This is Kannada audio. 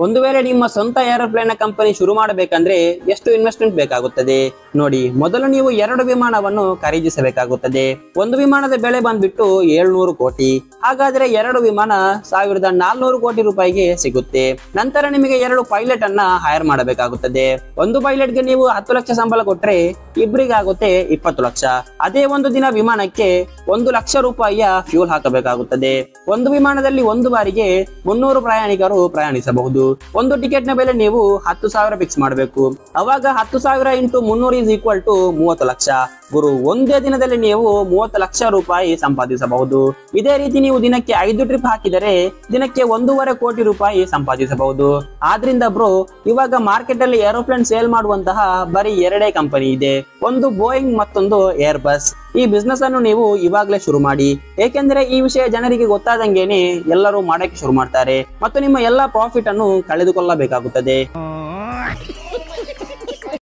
ಒಂದು ವೇಳೆ ನಿಮ್ಮ ಸ್ವಂತ ಏರೋಪ್ಲೇನ್ ಕಂಪನಿ ಶುರು ಮಾಡಬೇಕಂದ್ರೆ ಎಷ್ಟು ಇನ್ವೆಸ್ಟ್ಮೆಂಟ್ ಬೇಕಾಗುತ್ತದೆ ನೋಡಿ. ಮೊದಲು ನೀವು 2 ವಿಮಾನವನ್ನು ಖರೀದಿಸಬೇಕಾಗುತ್ತದೆ. ಒಂದು ವಿಮಾನದ ಬೆಲೆ ಬಂದ್ಬಿಟ್ಟು 700 ಕೋಟಿ. ಹಾಗಾದ್ರೆ 2 ವಿಮಾನ 1400 ಕೋಟಿ ರೂಪಾಯಿಗೆ ಸಿಗುತ್ತೆ. ನಂತರ ನಿಮಗೆ 2 ಪೈಲಟ್ ಅನ್ನ ಹೈರ್ ಮಾಡಬೇಕಾಗುತ್ತದೆ. ಒಂದು ಪೈಲಟ್ ಗೆ ನೀವು 10 ಲಕ್ಷ ಸಂಬಳ ಕೊಟ್ರೆ ಇಬ್ಬರಿಗಾಗುತ್ತೆ 20 ಲಕ್ಷ. ಅದೇ ಒಂದು ದಿನ ವಿಮಾನಕ್ಕೆ 1 ಲಕ್ಷ ರೂಪಾಯಿಯ ಫ್ಯೂಲ್ ಹಾಕಬೇಕಾಗುತ್ತದೆ. ಒಂದು ವಿಮಾನದಲ್ಲಿ ಒಂದು ಬಾರಿಗೆ 300 ಪ್ರಯಾಣಿಕರು ಪ್ರಯಾಣಿಸಬಹುದು. ಒಂದು ಟಿಕೆಟ್ ನ ಬೆಲೆ ನೀವು 10,000 ಫಿಕ್ಸ್ ಮಾಡಬೇಕು. ಅವಾಗ 10,000 into 300 is equal to 30 lakh. ಗುರು, ಒಂದೇ ದಿನದಲ್ಲಿ ನೀವು 30 ಲಕ್ಷ ರೂಪಾಯಿ ಸಂಪಾದಿಸಬಹುದು. ಇದೇ ರೀತಿ ನೀವು ದಿನಕ್ಕೆ 5 ಟ್ರಿಪ್ ಹಾಕಿದರೆ ದಿನಕ್ಕೆ 1.5 ಕೋಟಿ ರೂಪಾಯಿ ಸಂಪಾದಿಸಬಹುದು. ಆದ್ರಿಂದ ಬ್ರೋ, ಇವಾಗ ಮಾರ್ಕೆಟ್ ಅಲ್ಲಿ ಏರೋಪ್ಲೇನ್ ಸೇಲ್ ಮಾಡುವಂತಹ ಬರೀ 2 ಕಂಪನಿ ಇದೆ, ಒಂದು ಬೋಯಿಂಗ್ ಮತ್ತೊಂದು ಏರ್ ಬಸ್. ಈ ಬಿಸ್ನೆಸ್ ಅನ್ನು ನೀವು ಇವಾಗಲೇ ಶುರು ಮಾಡಿ. ಏಕೆಂದ್ರೆ ಈ ವಿಷಯ ಜನರಿಗೆ ಗೊತ್ತಾದಂಗೆನೆ ಎಲ್ಲರೂ ಮಾಡಕ್ಕೆ ಶುರು ಮಾಡ್ತಾರೆ ಮತ್ತು ನಿಮ್ಮ ಎಲ್ಲಾ ಪ್ರಾಫಿಟ್ ಅನ್ನು ಕಳೆದುಕೊಳ್ಳಬೇಕಾಗುತ್ತದೆ.